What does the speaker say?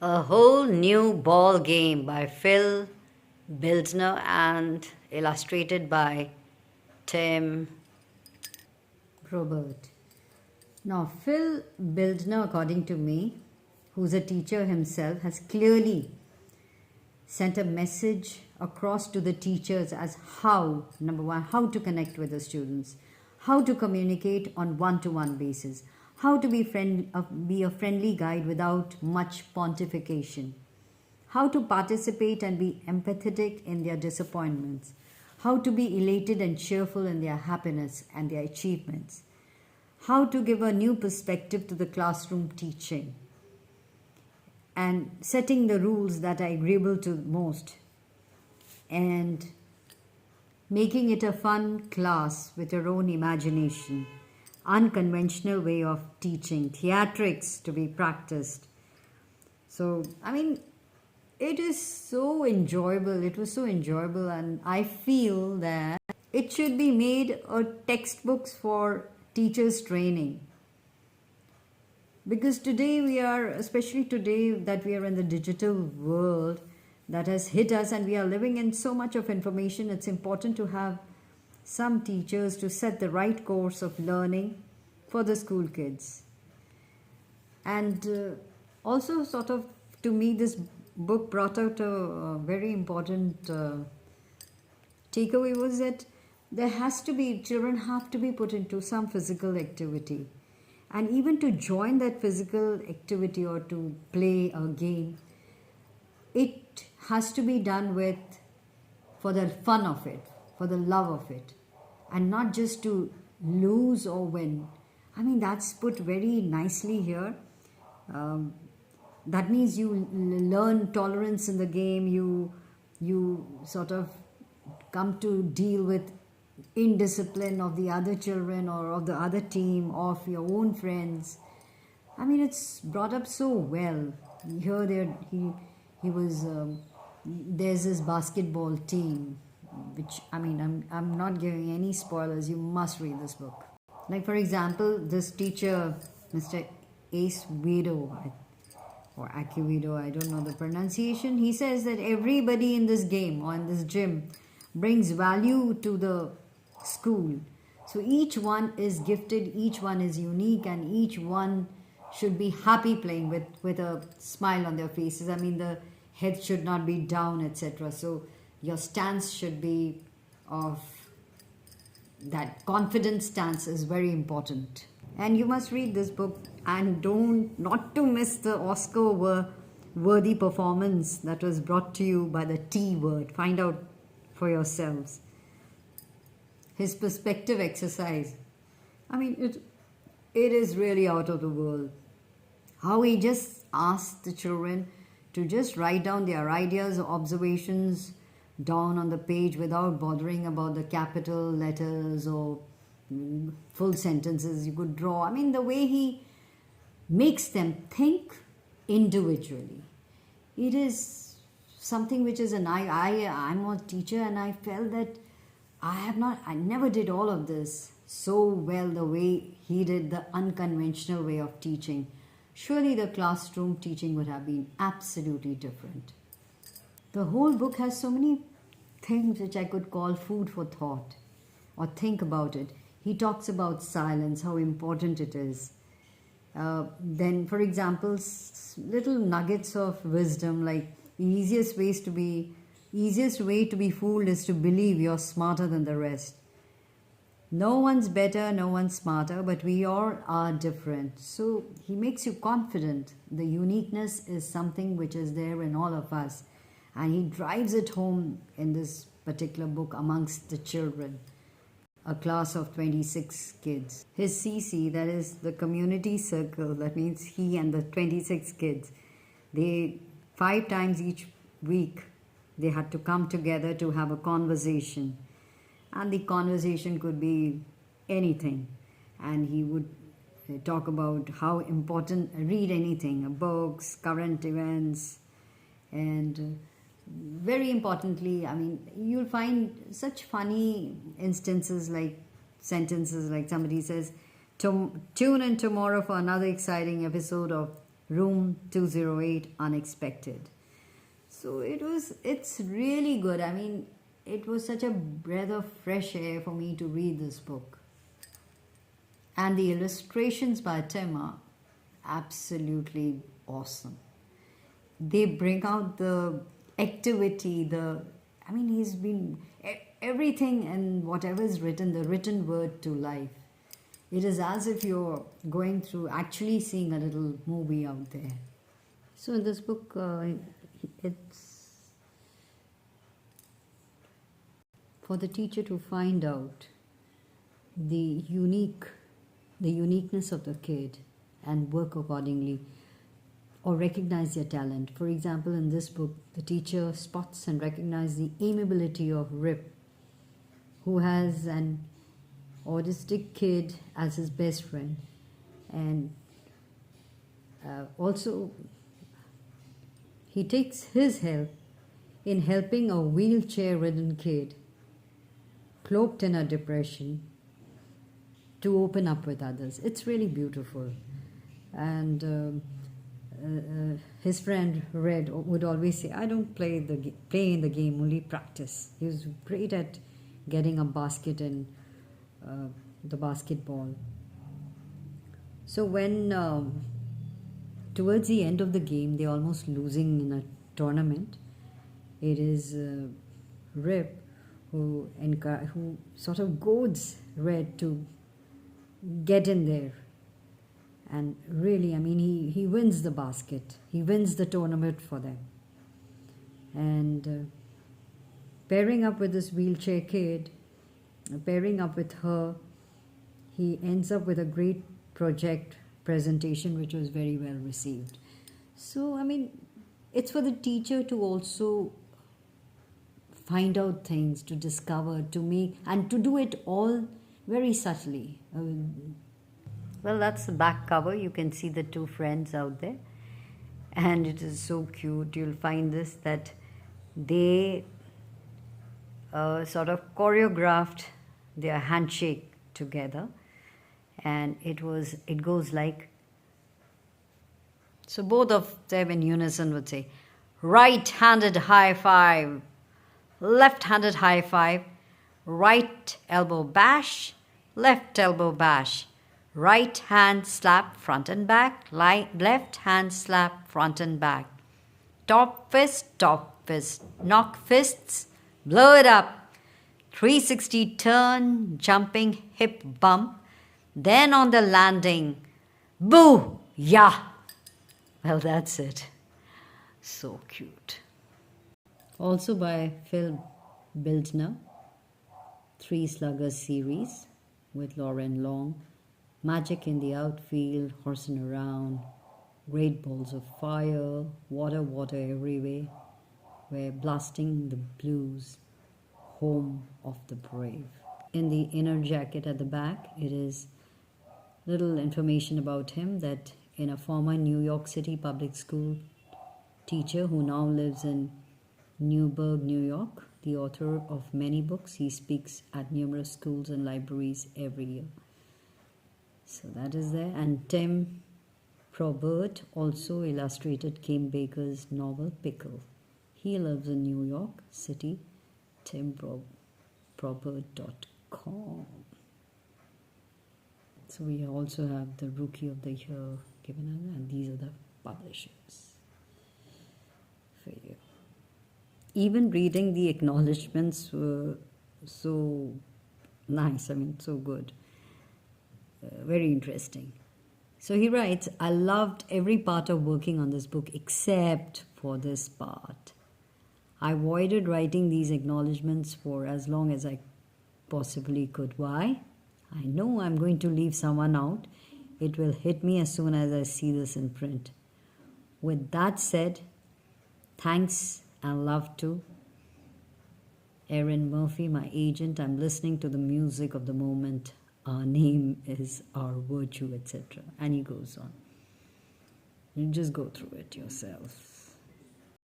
A Whole New Ball Game by Phil Bildner and illustrated by Tim PROBERT. Now, Phil Bildner, according to me, who's a teacher himself, has clearly sent a message across to the teachers as how, number one, how to connect with the students, how to communicate on one-to-one basis, how to be a friendly guide without much pontification, how to participate and be empathetic in their disappointments, how to be elated and cheerful in their happiness and their achievements, how to give a new perspective to the classroom teaching, and setting the rules that are agreeable to most, and making it a fun class with your own imagination, unconventional way of teaching, theatrics to be practiced. So, it is so enjoyable. It was so enjoyable, and I feel that it should be made a textbooks for teachers training. Because today we are, especially today that we are in the digital world that has hit us and we are living in so much of information, it's important to have some teachers to set the right course of learning for the school kids. And also, sort of, to me, this book brought out a very important takeaway was that children have to be put into some physical activity. And even to join that physical activity or to play a game, it has to be done for the fun of it, for the love of it, and not just to lose or win. That's put very nicely here. That means you learn tolerance in the game. You sort of come to deal with indiscipline of the other children or of the other team, of your own friends. It's brought up so well. Here there he was there's this basketball team, which I'm not giving any spoilers. You must read this book. Like, for example, this teacher, Mr. Ace Widow or Akiwido, I don't know the pronunciation, he says that everybody in this game or in this gym brings value to the school. So each one is gifted, each one is unique, and each one should be happy playing with a smile on their faces. The head should not be down, etc. So your stance should be of that confident stance is very important. And you must read this book and not to miss the Oscar worthy performance that was brought to you by the T word. Find out for yourselves. His perspective exercise, it is really out of the world. How he just asked the children to just write down their ideas or observations down on the page without bothering about the capital letters or full sentences you could draw. The way he makes them think individually. It is something which is I'm a teacher, and I felt that I never did all of this so well the way he did, the unconventional way of teaching. Surely the classroom teaching would have been absolutely different. The whole book has so many things which I could call food for thought or think about it. He talks about silence, how important it is. Then, for example, little nuggets of wisdom like the easiest way to be fooled is to believe you're smarter than the rest. No one's better, no one's smarter, but we all are different. So he makes you confident. The uniqueness is something which is there in all of us. And he drives it home in this particular book amongst the children. A class of 26 kids. His CC, that is the community circle, that means he and the 26 kids, 5 times each week, they had to come together to have a conversation. And the conversation could be anything. And he would talk about how important, read anything, books, current events, and very importantly, you'll find such funny instances like sentences like somebody says, tune in tomorrow for another exciting episode of Room 208, Unexpected. So it's really good. I mean, it was such a breath of fresh air for me to read this book. And the illustrations by Tim are absolutely awesome. They bring out the activity, he's been everything and whatever is written, the written word to life. It is as if you're going through, actually seeing a little movie out there. So in this book, it's for the teacher to find out the uniqueness of the kid and work accordingly, or recognize their talent. For example, in this book, the teacher spots and recognizes the amiability of Rip, who has an autistic kid as his best friend, and also he takes his help in helping a wheelchair-ridden kid cloaked in a depression to open up with others. It's really beautiful. And his friend Red would always say, I don't play in the game, only practice. He was great at getting a basket in the basketball. So when towards the end of the game, they're almost losing in a tournament, it is Rip who sort of goads Red to get in there. And really, I mean, he wins the basket. He wins the tournament for them. And pairing up with this wheelchair kid, pairing up with her, he ends up with a great project presentation which was very well received. So, I mean, it's for the teacher to also find out things, to discover, to make, and to do it all very subtly. Well, that's the back cover. You can see the two friends out there. And it is so cute. You'll find this, that they sort of choreographed their handshake together. And it goes like, so both of them in unison would say, right-handed high five, left-handed high five, right elbow bash, left elbow bash, right hand slap front and back, left hand slap front and back, top fist, knock fists, blow it up, 360 turn, jumping hip bump, then on the landing, boo, yeah. Well, that's it. So cute. Also by Phil Bildner, Three Sluggers series with Lauren Long, Magic in the Outfield, Horsing Around, Great Balls of Fire, Water, Water Everywhere, We're Blasting the Blues, Home of the Brave. In the inner jacket at the back, it is little information about him, that in a former New York City public school teacher who now lives in Newburgh, New York, the author of many books. He speaks at numerous schools and libraries every year. So that is there. And Tim Probert also illustrated Kim Baker's novel Pickle. He lives in New York City. timprobert.com. So we also have the Rookie of the Year given, and these are the publishers for you. Even reading the acknowledgements were so nice, so good. Very interesting. So he writes, I loved every part of working on this book except for this part. I avoided writing these acknowledgements for as long as I possibly could. Why? I know I'm going to leave someone out. It will hit me as soon as I see this in print. With that said, thanks and love to Erin Murphy, my agent. I'm listening to the music of the moment. Our name is our virtue, etc. And he goes on. You just go through it yourself.